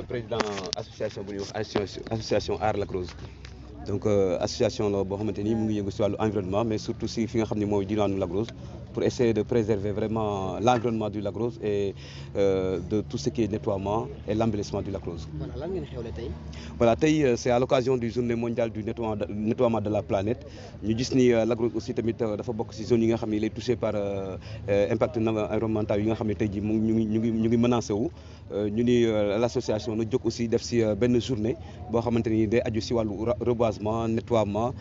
président association bu ñuy wax association Aar Lac Rose donc association la boo xamante ni mu ngi yëngu si wàllu environnement mais surtout si fi nga xam ne mooy diwaanu Lac Rose pour essayer de préserver vraiment l'environnement du Lac Rose et de tout ce qui est nettoiement et l'embellissement du Lac Rose. Voilà lan ngeen xewle tey. Voilà tey c'est à l'occasion du journée mondiale du nettoiement de la planète ñu gis ni Lac Rose aussi tamit dafa bokk si zone yi nga xam ne il est touché par impact environnemental yi nga xam ne tey jii ñu ngi menacé wu ñu ni l'association na jóg aussi def si benn journée boo xamante ni day aju si wàllu reboisement nettoiement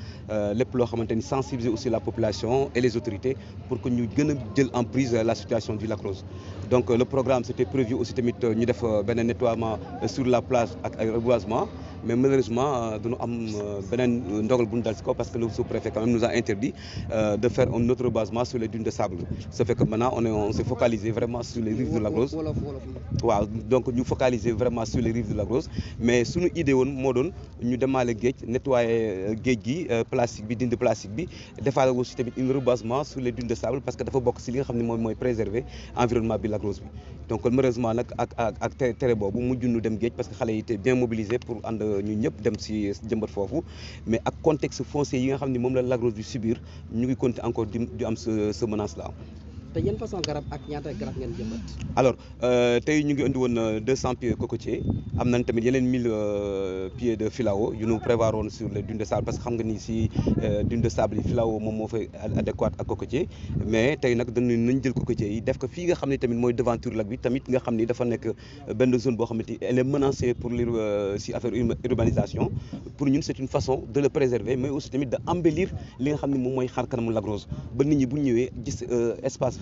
lépp loo xamante ni sensibiliser aussi la population et les autorités pour que ñu gën a jël en prise la situation du Lac Rose. Donc le programme c'était prévu aussi tamit ñu def benn nettoiement sur la plage ak ay reboisement mais malheureusement dañu am beneen ndogal bu ñu dal si kaw parce que le sous-préfet quand même nous a interdit de faire un autre reboisement sur les dunes de sable. Ça fait que maintenant on s'est focalisé vraiment sur les rives de Lac Rose. waaw donc ñu focaliser vraiment sur les rives de Lac Rose mais suñu idée woon moo doon ñu demaale géej nettoyer géej gi plastique bi dindi plastique bi defaale aussi tamit un reboisement sur les dunes de sable parce que dafa bokk si li nga xam ne mooy préserver environnement bi Lac Rose bi. Donc malheureusement nag ak tere boobu mujj ñu dem géej parce que xale yi étaient bien mobilisés pour ànd ñu ñëpp dem si jëmbat foofu mais ak contexte foncier yi nga xam ne moom la Lac Rose du subir ñu ngi continuer encore di am ce menace là. te yan façon garab ak ñaata garab ngeen jëmbat. alors tey ñu ngi indi woon 200 pieds cocotiers am nañ tamit yeneen 1000 pieds de filao yu ñu prévoir woon sur les dunes de sable parce que xam nga ni si dune de sable yi filao moom moo fay adéquat ak cocotier mais tey nag nañ jël cocotier yi def ko fii nga xam ne tamit mooy devanture lac bi tamit nga xam ni dafa nekk benn zone boo xamante ni elle est menacée pour si affaire urbanisation pour ñun c'est une façon de le préserver mais aussi tamit de embellir li nga xam ne moom mooy xar kanamu Lac Rose ba nit ñi bu ñëwee gis espace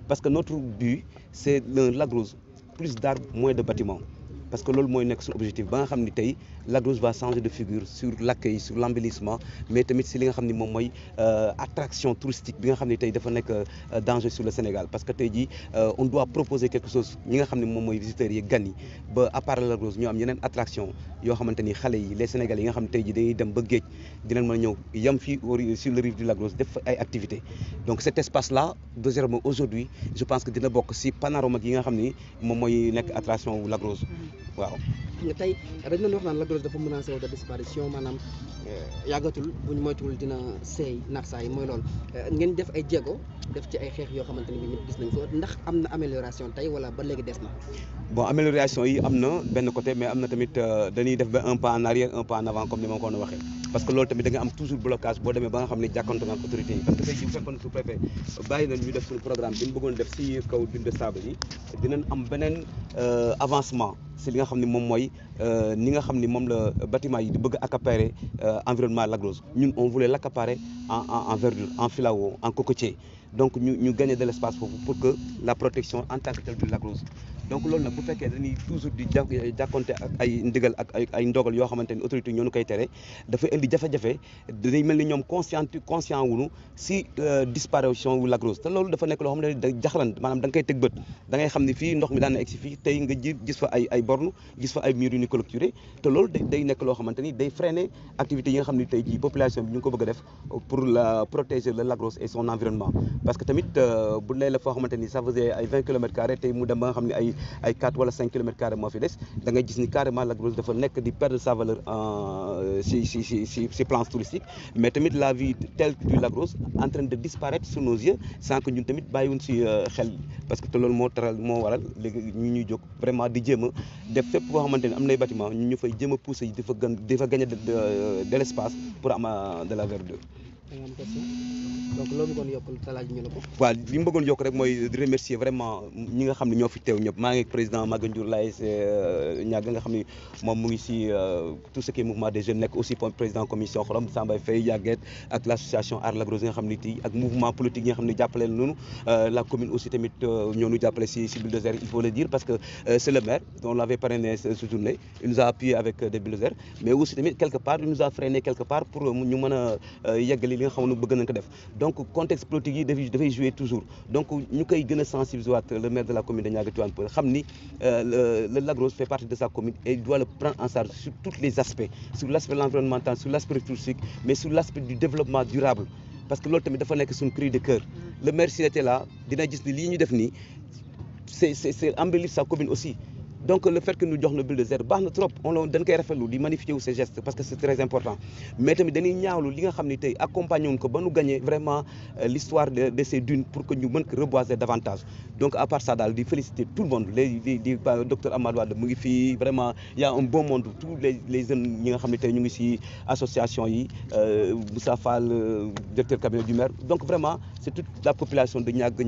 parce que notre but c'est le Lac Rose plus d'arbres moins de bâtiments parce que loolu mooy nekk suñu objectif ba nga xam ni tey Lac Rose va changer de figure sur l'accueil sur l'embellissement mais tamit si li nga xam ni moom mooy attraction touristique bi nga xam ni tey dafa nekk danger sur le Sénégal parce que tey jii on doit proposer quelque chose ñi nga xam ne moom mooy visiteurs yi gan yi ba à part Lac Rose ñu am yeneen attraction yoo xamante ni xale yi les Sénégalais yi nga xam ne tey jii dañuy dem ba géej dinañ mën a ñëw yam fii sur le rive du Lac Rose def ay activités donc cet espace là désormais aujourd'hui je pense que dina bokk si panorama yi nga xam ni moom mooy nekk attraction wu Lac Rose waaw. nga tey dañ doon wax naan Lac Rose dafa menacé de disparition maanaam yàggatul bu ñu moytuwul dina seey nax saa yi mooy loolu ngeen def ay jéego def ci ay xeex yoo xamante ni bi ñëpp gis nañ ko ndax am na amélioration tey wala ba léegi des na. bon amélioration yi am na benn côté mais am na tamit dañuy def ba un pas en arrière un pas en avant comme ni ma ko waxee parce que loolu tamit da nga am toujours blocage boo demee ba nga xam ne jàkkaarloo nga ak autorités yi parce que tey jii bu fekkoon sous-préfet bàyyi nañ ñu def suñu programme bi ñu bëggoon def si kaw dune de sable yi dinañ am beneen avancement si li nga xam ne moom mooy ni nga xam ni moom la bâtiment yi di bëgg accaparer environnement Lac Rose ñun on voulait l'accaparer en verdure en filao en cocotier donc ñu gagner de l'espace foofu pour que la protection en tant que telle du Lac Rose donc loolu nag bu fekkee dañuy toujours di jàkkonte ak ay ndigal ak ay ndogal yoo xamante ni autorité ñoo ñu koy tere dafa indi jafe-jafe dañuy mel ni ñoom conscient wuñu si disparition wu Lac Rose te loolu dafa nekk loo xam ne da jaxaran maanaam da nga koy teg bët da ngay xam ne fii ndox mi daan na egg si fii tey nga gis fa ay borne gis fa ay murs yu ñu clôturé te loolu day nekk loo xamante ni day freiner activités yi nga xam ne tey jii population bi ñu ngi ko bëgg a def pour la protéger le Lac Rose et son environnement parce que tamit bu nee la foo xamante ni ça faisait ay 20 kilomètres carrés tey mu dem ba nga xam ne ay 4 wala 5 kilomètres carrés moo fi des da ngay gis ni carrément Lac Rose dafa nekk di perdre sa valeur si plan touristique mais tamit la vie telle du Lac Rose en train de disparaître sous nos yeux sans que ñun tamit bàyyiwuñ si xel parce que te loolu moo waral léegi ñu ñuy jóg vraiment di jéem a def fépp boo xamante ni am nay bâtiment ñu fay jéem a pousser yi di fa gagner de l'espace pour am de la verdure. donc loolu bëggoon yokk talaaj ñu ne ko. waaw li mu bëggoon yokk rek mooy di remercier vraiment ñi nga xam ne ñoo fi teew ñëpp maa ngi président Maguette Ndiour Laye ñàgg nga xam ne moom mu ngi si tout ce qui est mouvement des jeunes nekk aussi président commission xorom Sambay Faye Yaguet ak l'association Aar Lac Rose yi nga xam ne tii ak mouvement politique yi nga xam ne jàppale noonu la commune aussi tamit ñoo ñu jàppale si bulldozer il faut le dire parce que c'est le maire on l'avait parrainé ce journée il nous a appuyé avec des bulldozers mais aussi tamit quelque part il nous a freiné quelque part pour ñu mën a yeggali li nga xam ne bëgg nañ ko def donc contexte politique yi dafay jouer toujours donc ñu koy gën a sensibiliser waat le maire de la commune de Niaga Tivaouane Peulh xam ni le Lac Rose fait partie de sa commune et il doit le prendre en charge sur tous les aspects sur l'aspect environnemental sur l'aspect touristique mais sur l'aspect du développement durable parce que loolu tamit dafa nekk suñu cri de cœur le maire s'il était là dina gis ni lii ñu def nii c'est embellir sa commune aussi donc le fait que nous jox na bulldozer baax na trop on dañ koy rafetlu di magnifier ces gestes parce que c'est très important mais tamit dañuy ñaawlu li nga xam ne tey accompagné wuñ ko ba nu gagner vraiment l'histoire de ces dunes pour que ñu mën ko reboiser davantage donc à part ça daal di féliciter tout le monde di docteur Amadou Wade mu ngi fii vraiment il y a un bon monde tous les jeunes ñi nga xam ne tey ñu ngi ci association yi Moussa Fall directeur cabinet du maire donc vraiment c'est toute la population de ñàgg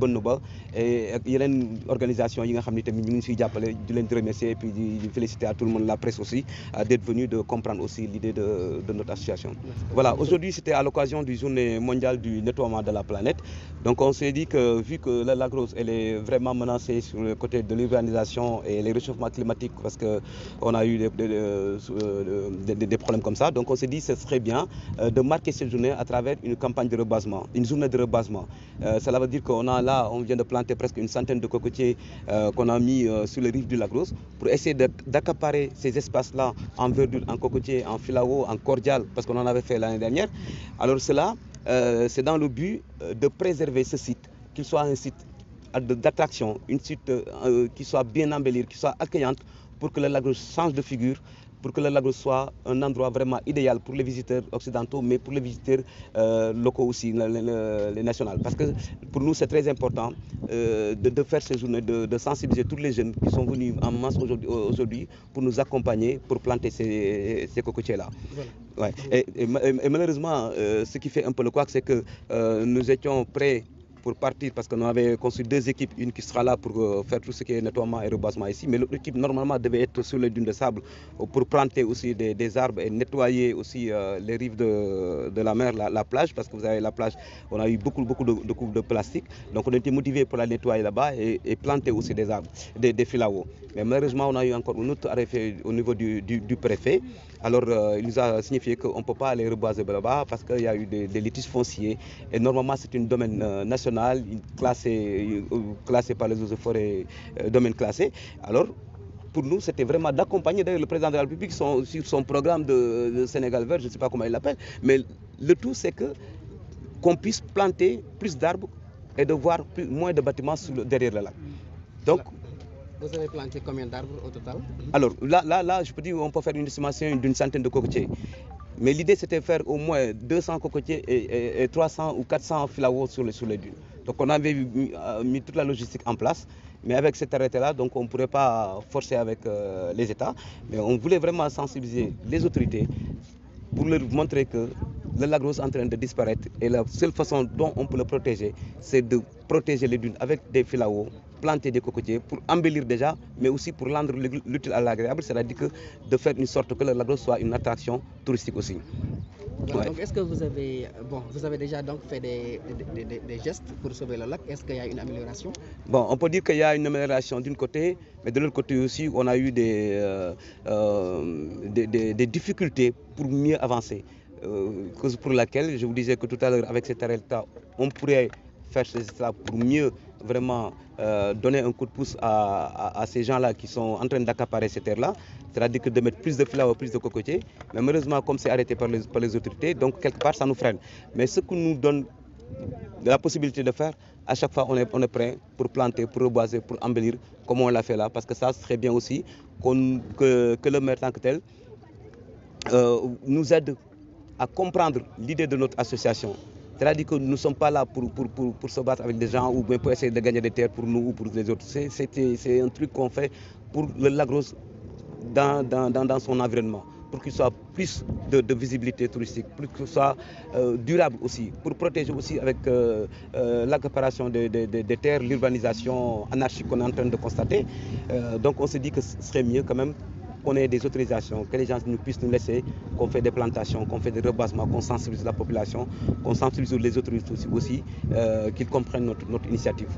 bënn ba et ak yeneen organisation yi nga xam ne tamit ñu ngi ciy jàppale di leen remercier et puis di féliciter à tout le monde, la presse aussi, d'être venu de comprendre aussi l'idée de notre association. Voilà, aujourd'hui c'était à l'occasion du journée mondiale du nettoiement de la planète. Donc on s'est dit que vu que la Lac Rose elle est vraiment menacée sur le côté de l'urbanisation et les réchauffements climatiques parce qu'on a eu des problèmes comme ça, donc on s'est dit que ce serait bien de marquer cette journée à travers une campagne de rebasement, une journée de rebasement. Cela veut dire qu'on vient de planter presque une centaine de cocotiers qu'on a mis sur les rives du Lac Rose pour essayer d'accaparer ces espaces-là en verdure, en cocotier, en filao, en cordial, parce qu'on en avait fait l'année dernière. Alors cela, c'est dans le but de préserver ce site, qu'il soit un site d'attraction, une site qui soit bien embellie, qui soit accueillante pour que le Lac Rose change de figure, pour que le Lac Rose soit un endroit vraiment idéal pour les visiteurs occidentaux, mais pour les visiteurs locaux aussi, les nationaux. Parce que pour nous, c'est très important de faire ces journées, de sensibiliser tous les jeunes qui sont venus en masse aujourd'hui pour nous accompagner, pour planter ces cocotiers-là. Voilà. Ouais. Et malheureusement, ce qui fait un peu le couac, c'est que nous étions prêts pour partir parce qu'on avait construit 2 équipes, une qui sera là pour faire tout ce qui est nettoiement et reboisement ici, mais l'autre équipe normalement devait être sur les dunes de sable pour planter aussi des arbres et nettoyer aussi les rives de la mer, la plage, parce que vous avez la plage, on a eu beaucoup de coupes de plastique, donc on était motivés pour la nettoyer là-bas et planter aussi des arbres, des filaos. Mais malheureusement, on a eu encore un autre arrêt au niveau du préfet. Alors il nous a signifié qu'on ne peut pas aller reboiser là-bas parce qu'il y a eu des litiges fonciers et normalement c'est un domaine national classé par les eaux et forêts, domaine classé. Alors pour nous c'était vraiment d'accompagner d'ailleurs le président de la République sur son programme de Sénégal vert, je ne sais pas comment il l'appelle, mais le tout c'est qu'on puisse planter plus d'arbres et de voir moins de bâtiments derrière le lac. Donc vous avez planté combien d'arbres au total? Alors là, je peux dire qu'on peut faire une estimation d'une centaine de cocotiers. Mais l'idée c'était de faire au moins 200 cocotiers et 300 ou 400 filaos sur les dunes. Donc on avait mis toute la logistique en place. Mais avec cet arrêté-là, donc on ne pourrait pas forcer avec les États. Mais on voulait vraiment sensibiliser les autorités pour leur montrer que le Lac Rose est en train de disparaître et la seule façon dont on peut le protéger, c'est de protéger les dunes avec des filaos, planter des cocotiers pour embellir déjà, mais aussi pour rendre l'utile à l'agréable, c'est-à-dire de faire une sorte que le Lac Rose soit une attraction touristique aussi. Voilà, donc est-ce que vous avez déjà donc fait des gestes pour sauver le lac? Est-ce qu'il y a une amélioration? Bon, on peut dire qu'il y a une amélioration d'un côté, mais de l'autre côté aussi, on a eu des difficultés pour mieux avancer. Cause pour laquelle je vous disais que tout à l'heure, avec cet arrêt-là, on pourrait faire cela pour mieux vraiment donner un coup de pouce à ces gens-là qui sont en train d'accaparer ces terres-là, c'est-à-dire que de mettre plus de filaos, plus de cocotiers. Mais malheureusement, comme c'est arrêté par les autorités, donc quelque part ça nous freine. Mais ce que nous donne la possibilité de faire, à chaque fois on est prêt pour planter, pour reboiser, pour embellir, comme on l'a fait là, parce que ça serait bien aussi que le maire tant que tel nous aide à comprendre l'idée de notre association. C'est-à-dire que nous ne sommes pas là pour se battre avec des gens ou pour essayer de gagner des terres pour nous ou pour les autres. C'est un truc qu'on fait pour le Lac Rose dans son environnement, pour qu'il soit plus de visibilité touristique, pour qu'il soit durable aussi, pour protéger aussi avec l'accaparation des terres, l'urbanisation anarchique qu'on est en train de constater. Donc on s'est dit que ce serait mieux quand même qu'on ait des autorisations, que les gens puissent nous laisser, qu'on fait des plantations, qu'on fait des rebassements, qu'on sensibilise la population, qu'on sensibilise les autorités aussi, qu'ils comprennent notre initiative.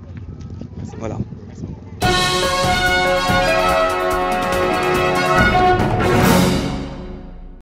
Voilà.